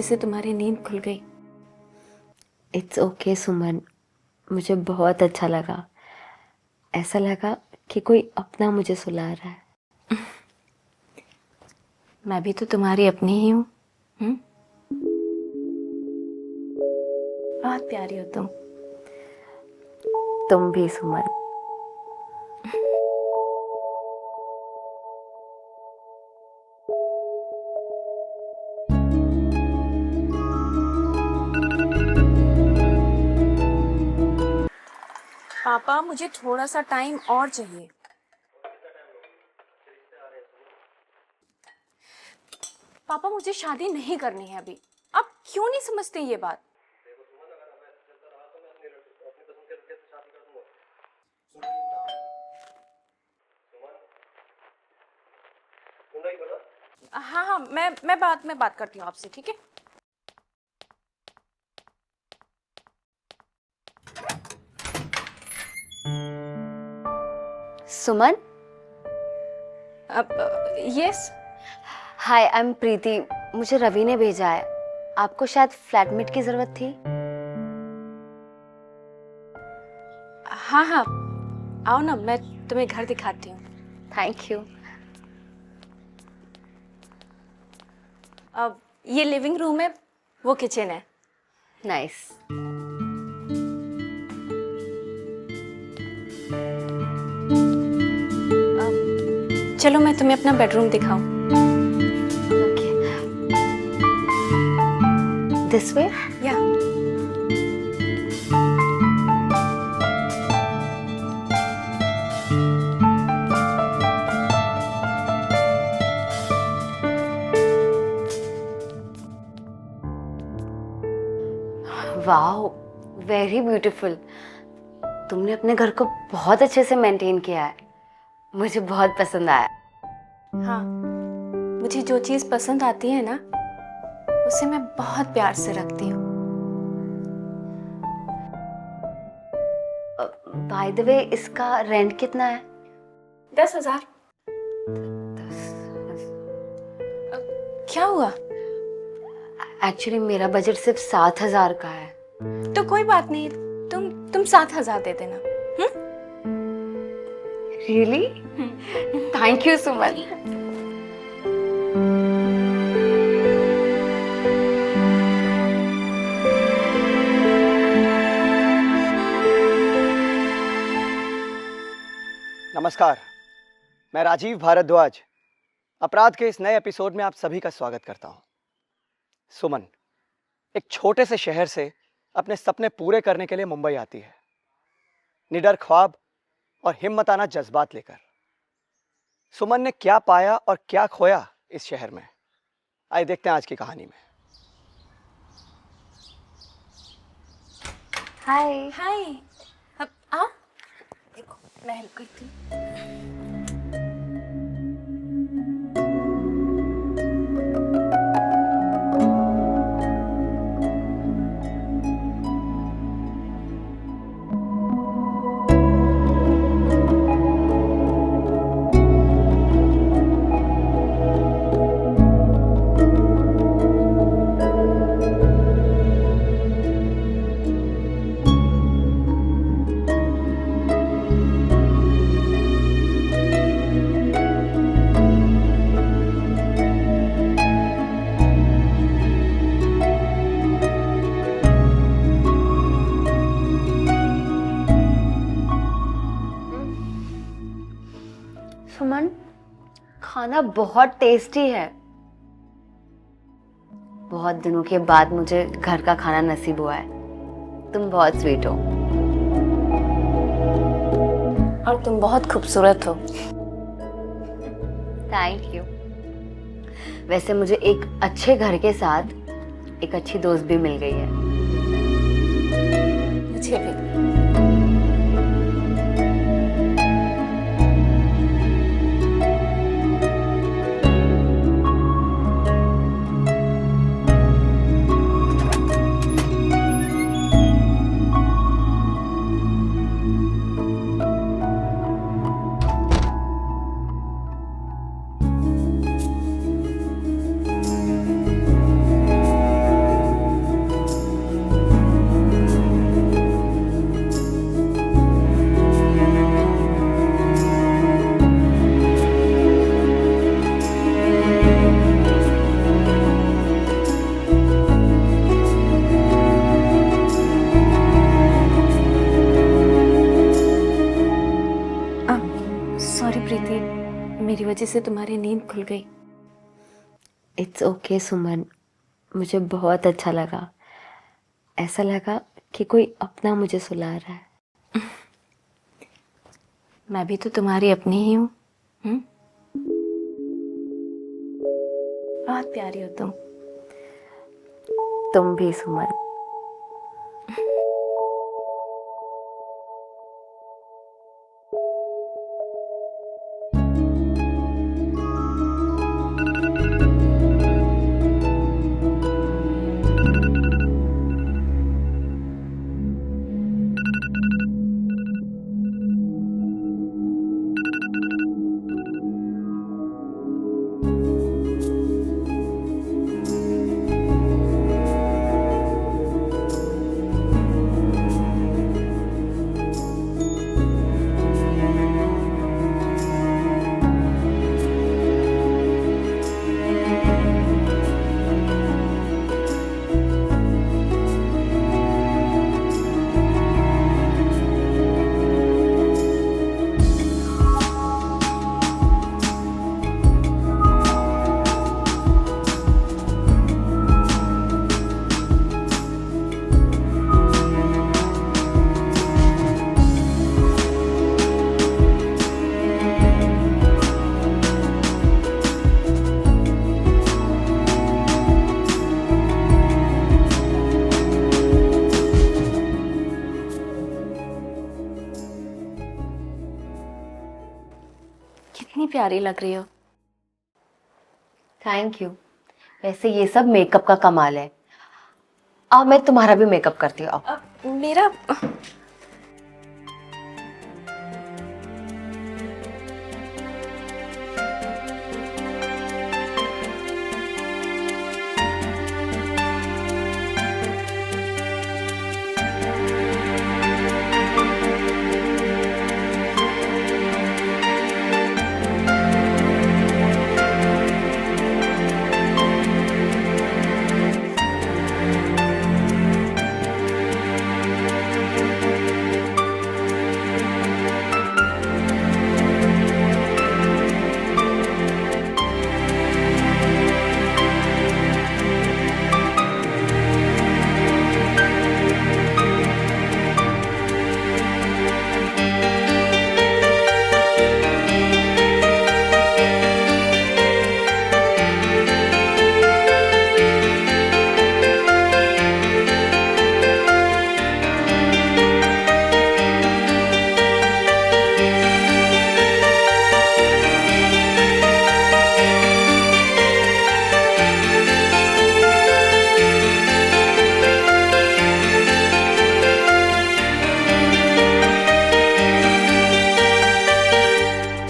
से तुम्हारी नींद खुल गई। इट्स ओके सुमन, मुझे बहुत अच्छा लगा। ऐसा लगा कि कोई अपना मुझे सुला रहा है। मैं भी तो तुम्हारी अपनी ही हूँ। बहुत प्यारी हो तुम। तुम भी सुमन। पापा मुझे थोड़ा सा टाइम और चाहिए। पापा मुझे शादी नहीं करनी है अभी। आप क्यों नहीं समझते ये बात? हाँ हाँ, मैं बाद में बात करती हूँ आपसे, ठीक है? सुमन, अब यस। हाय, आई एम प्रीति। मुझे रवि ने भेजा है। आपको शायद फ्लैटमेट की जरूरत थी। हाँ हाँ, आओ ना, मैं तुम्हें घर दिखाती हूँ। Thank you. अब ये लिविंग रूम है, वो किचन है। नाइस। चलो मैं तुम्हें अपना बेडरूम दिखाऊं। Okay, this way. या वाओ, वेरी ब्यूटीफुल। तुमने अपने घर को बहुत अच्छे से मेंटेन किया है। मुझे बहुत पसंद आया। हाँ, मुझे जो चीज पसंद आती है ना, उसे मैं बहुत प्यार से रखती हूँ। बाय द वे, इसका रेंट कितना है? 10,000। क्या हुआ? एक्चुअली मेरा बजट सिर्फ 7,000 का है। तो कोई बात नहीं, तुम 7,000 दे देना। रियली? थैंक यू सुमन। नमस्कार, मैं राजीव भारद्वाज अपराध के इस नए एपिसोड में आप सभी का स्वागत करता हूं। सुमन एक छोटे से शहर से अपने सपने पूरे करने के लिए मुंबई आती है, निडर ख्वाब और हिम्मताना जज्बात लेकर। सुमन ने क्या पाया और क्या खोया इस शहर में, आइए देखते हैं आज की कहानी में। हाय। हाय। अब आ, देखो मैं हेल्प करती हूँ। सुमन, खाना बहुत टेस्टी है। बहुत दिनों के बाद मुझे घर का खाना नसीब हुआ है। तुम बहुत स्वीट हो। और तुम बहुत खूबसूरत हो। Thank you. वैसे मुझे एक अच्छे घर के साथ एक अच्छी दोस्त भी मिल गई है। मुझे भी। वजह से तुम्हारी नींद खुल गई। इट्स ओके सुमन, मुझे बहुत अच्छा लगा। ऐसा लगा कि कोई अपना मुझे सुला रहा है। मैं भी तो तुम्हारी अपनी ही हूँ। बहुत प्यारी हो तुम भी सुमन। कितनी प्यारी लग रही हो। Thank you. वैसे ये सब मेकअप का कमाल है। अब मैं तुम्हारा भी मेकअप करती हूँ। आओ। मेरा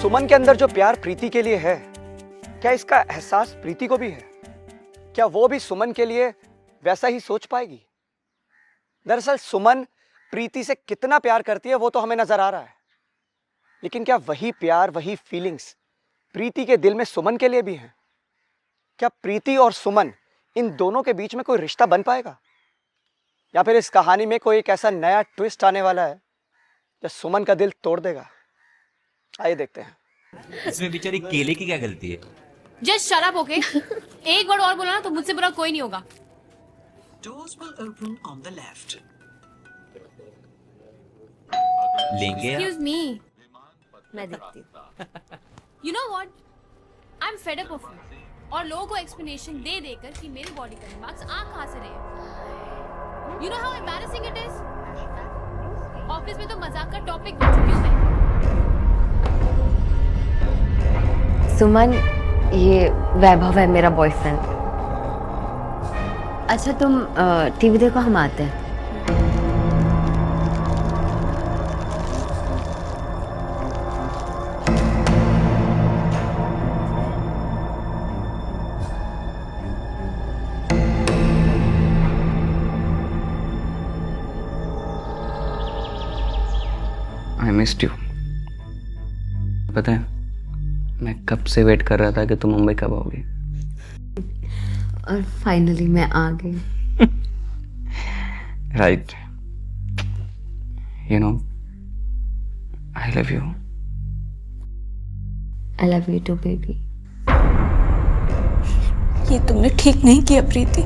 सुमन के अंदर जो प्यार प्रीति के लिए है, क्या इसका एहसास प्रीति को भी है? क्या वो भी सुमन के लिए वैसा ही सोच पाएगी? दरअसल सुमन प्रीति से कितना प्यार करती है वो तो हमें नजर आ रहा है, लेकिन क्या वही प्यार, वही फीलिंग्स प्रीति के दिल में सुमन के लिए भी हैं? क्या प्रीति और सुमन, इन दोनों के बीच में कोई रिश्ता बन पाएगा? या फिर इस कहानी में कोई एक ऐसा नया ट्विस्ट आने वाला है जो सुमन का दिल तोड़ देगा? आइए देखते हैं। इसमें बेचारी केले की क्या गलती है? Just shut up, okay? एक वर्ड और बोला ना तो मुझसे बुरा कोई नहीं होगा। Doors will open on the left. लेंगे या? Excuse me. मैं देखती हूँ। You know what? I'm fed up of you. और लोगों को एक्सप्लेनेशन दे देकर कि मेरी बॉडी का मार्क्स आ कहाँ से रहे। You know how embarrassing it is? Office में तो मजाक का टॉपिक बन चुकी हूँ मैं। सुमन, ये वैभव है मेरा बॉयफ्रेंड। अच्छा तुम टीवी देखो, हम आते हैं। I missed you. पता है मैं कब से वेट कर रहा था कि तुम मुंबई कब आओगे। और फाइनली मैं आ गई। Right, you know I love you. I love you too baby. ये तुमने ठीक नहीं किया प्रीति।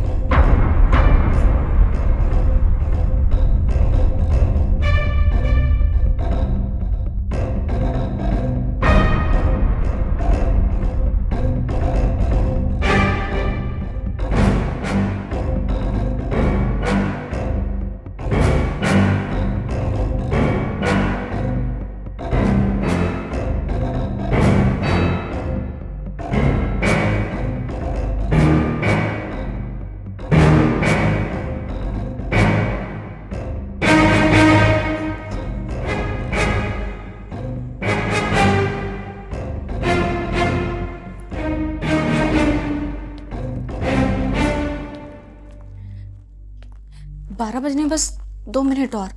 बारह बजने बस 2 मिनट और,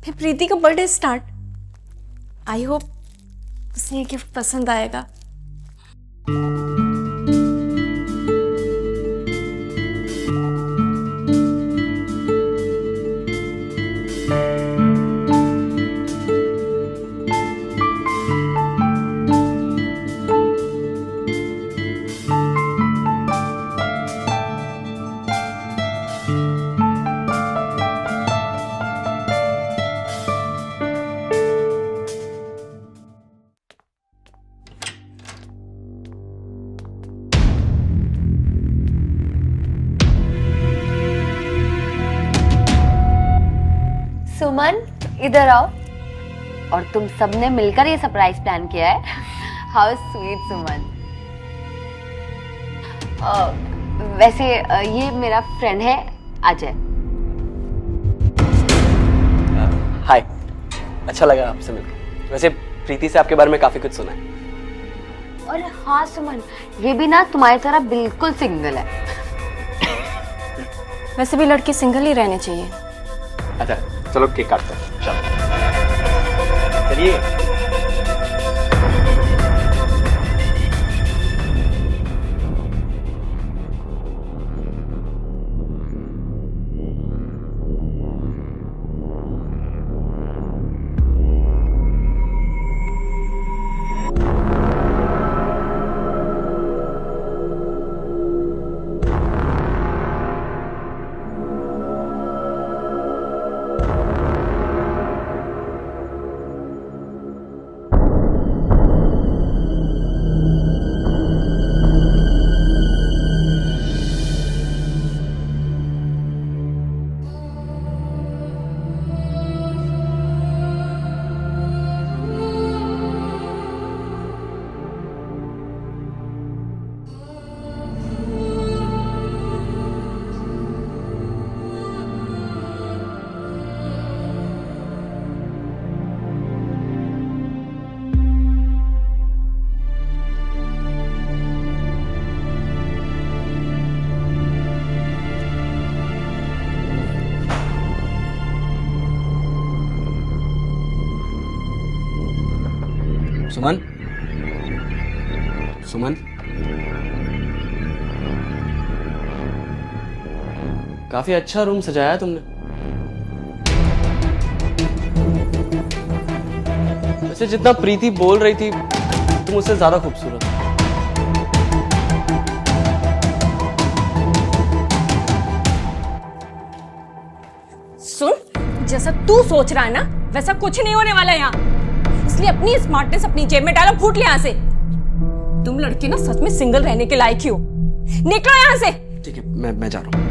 फिर प्रीति का बर्थडे स्टार्ट। आई होप उसे ये गिफ्ट पसंद आएगा। सुमन इधर आओ। और तुम सबने मिलकर ये सरप्राइज प्लान किया है। हाउ स्वीट सुमन। वैसे ये मेरा फ्रेंड है अजय। हाय, अच्छा लगा आपसे मिलकर। वैसे प्रीति से आपके बारे में काफी कुछ सुना है। और हाँ सुमन, ये भी ना तुम्हारी तरह बिल्कुल सिंगल है। वैसे भी लड़के सिंगल ही रहने चाहिए। अच्छा चलो केक काटते हैं। चलिए। सुमन, सुमन, काफी अच्छा रूम सजाया है तुमने। वैसे जितना प्रीति बोल रही थी तुम उससे ज्यादा खूबसूरत हो। सुन, जैसा तू सोच रहा है ना वैसा कुछ नहीं होने वाला यहाँ। इसलिए अपनी स्मार्टनेस अपनी जेब में डालो, फूट ले यहाँ से। तुम लड़के ना सच में सिंगल रहने के लायक ही हो। निकलो यहाँ से। ठीक है, मैं जा रहा हूँ।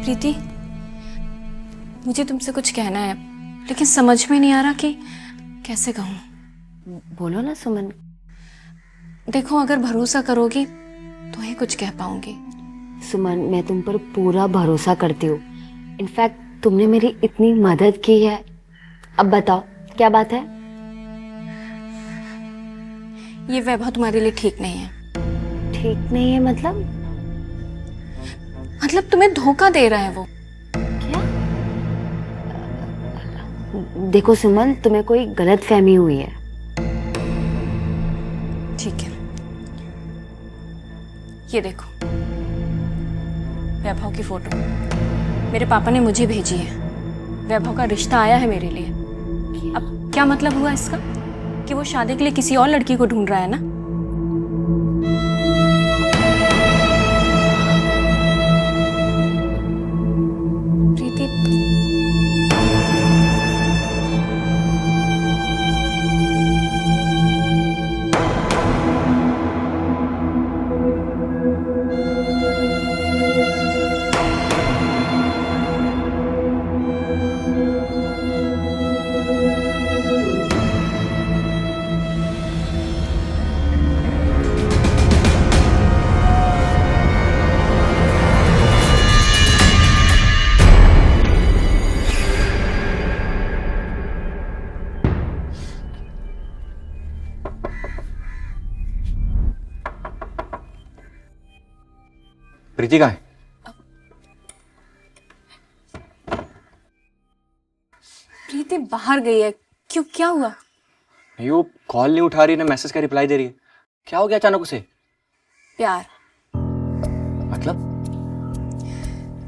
प्रीति, मुझे तुमसे कुछ कहना है लेकिन समझ में नहीं आ रहा कि कैसे कहूँ। बोलो ना सुमन। देखो, अगर भरोसा करोगी तो ही कुछ कह पाऊंगी। सुमन, मैं तुम पर पूरा भरोसा करती हूँ। इनफैक्ट तुमने मेरी इतनी मदद की है। अब बताओ क्या बात है? ये वैभव तुम्हारे लिए ठीक नहीं है। ठीक नहीं है मतलब? मतलब तुम्हें धोखा दे रहा है वो। क्या? देखो सुमन, तुम्हें कोई गलत फहमी हुई है। ठीक है, ये देखो, वैभव की फोटो मेरे पापा ने मुझे भेजी है। वैभव का रिश्ता आया है मेरे लिए। अब क्या मतलब हुआ इसका कि वो शादी के लिए किसी और लड़की को ढूंढ रहा है ना? प्रीति, प्रीति कहाँ है? प्रीति बाहर गई है। क्यों, क्या हुआ? नहीं, वो कॉल नहीं उठा रही ना मैसेज का रिप्लाई दे रही है। क्या हो गया अचानक उसे? प्यार।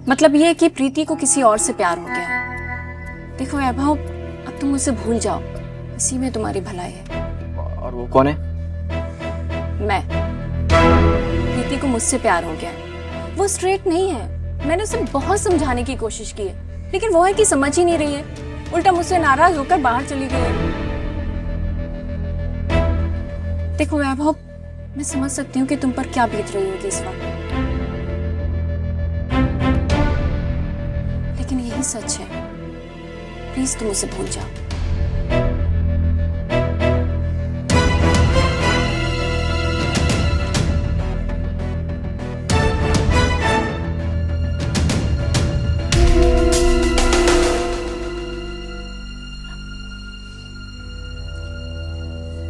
मतलब ये कि प्रीति को किसी और से प्यार हो गया है। देखो वैभव, अब तुम उसे भूल जाओ, इसी में तुम्हारी भलाई है। और वो कौन है? मैं। प्रीति को मुझसे प्यार हो गया है। वो स्ट्रेट नहीं है। मैंने उसे बहुत समझाने की कोशिश की है, लेकिन वो है कि समझ ही नहीं रही है। उल्टा मुझसे नाराज होकर बाहर चली गई है। देखो वैभव, मैं समझ सकती हूँ कि तुम पर क्या बीत रही होगी इस वक्त, लेकिन यही सच है। प्लीज तुम उसे भूल जाओ।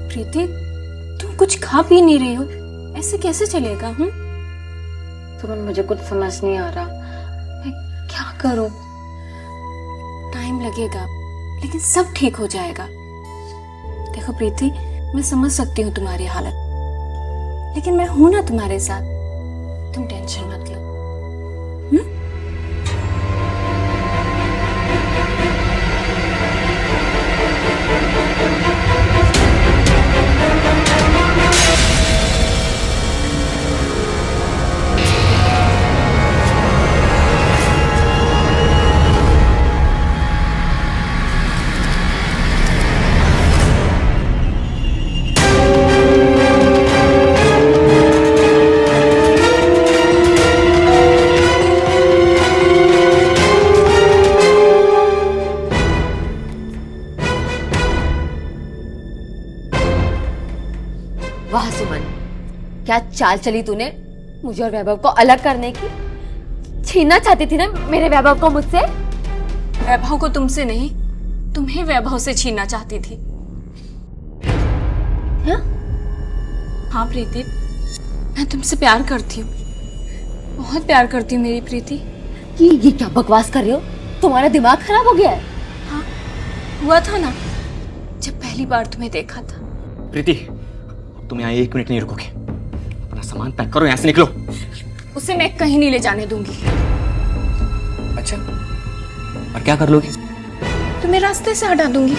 प्रीति, तुम कुछ खा पी नहीं रही हो, ऐसे कैसे चलेगा? सुमन, मुझे कुछ समझ नहीं आ रहा, मैं क्या करूं? टाइम लगेगा, लेकिन सब ठीक हो जाएगा। देखो प्रीति, मैं समझ सकती हूँ तुम्हारी हालत, लेकिन मैं हूं ना तुम्हारे साथ। तुम टेंशन मत लो। वाह सुमन, क्या चाल चली तूने मुझे और वैभव को अलग करने की। छीनना चाहती थी ना मेरे वैभव को मुझसे। वैभव को तुमसे नहीं, तुम्हें वैभव से छीनना चाहती थी। हाँ प्रीति, मैं तुमसे प्यार करती हूँ, बहुत प्यार करती हूँ मेरी प्रीति। ये क्या बकवास कर रही हो? तुम्हारा दिमाग खराब हो गया है? हाँ, हुआ था ना जब पहली बार तुम्हें देखा था। प्रीति, तुम यहाँ 1 मिनट नहीं रुकोगे। अपना सामान पैक करो, यहाँ से निकलो। उसे मैं कहीं नहीं ले जाने दूंगी। अच्छा, और क्या कर लोगी? तुम्हें रास्ते से हटा दूंगी।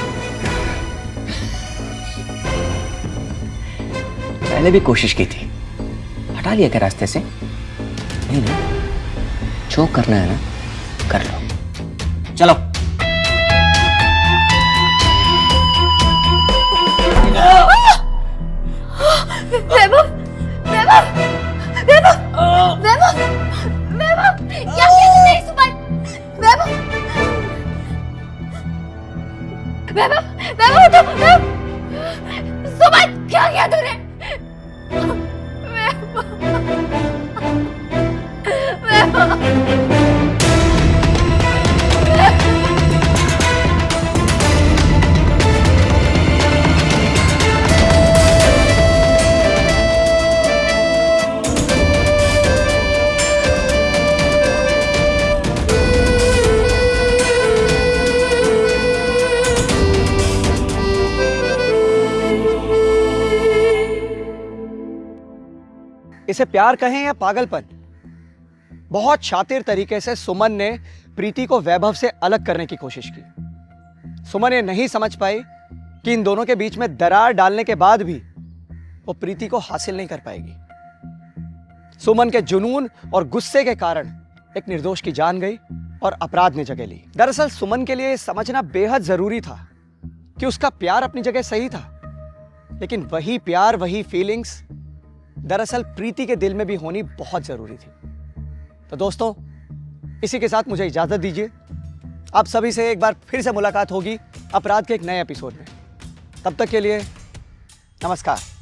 मैंने भी कोशिश की थी, हटा लिया क्या रास्ते से? नहीं ना, जो करना है ना कर लो। चलो। वैभव, वैभव, वैभव, वैभव, वैभव, क्या किया तूने सुमन? वैभव, वैभव, वैभव, तो सुमन, क्या किया तूने? इसे प्यार कहें या पागलपन, बहुत शातिर तरीके से सुमन ने प्रीति को वैभव से अलग करने की कोशिश की। सुमन ये नहीं समझ पाई कि इन दोनों के बीच में दरार डालने के बाद भी वो प्रीति को हासिल नहीं कर पाएगी। सुमन के जुनून और गुस्से के कारण एक निर्दोष की जान गई और अपराध ने जगह ली। दरअसल सुमन के लिए ये समझना बेहद जरूरी था कि उसका प्यार अपनी जगह सही था, लेकिन वही प्यार, वही फीलिंग्स दरअसल प्रीति के दिल में भी होनी बहुत जरूरी थी। तो दोस्तों, इसी के साथ मुझे इजाजत दीजिए। आप सभी से एक बार फिर से मुलाकात होगी अपराध के एक नए एपिसोड में। तब तक के लिए नमस्कार।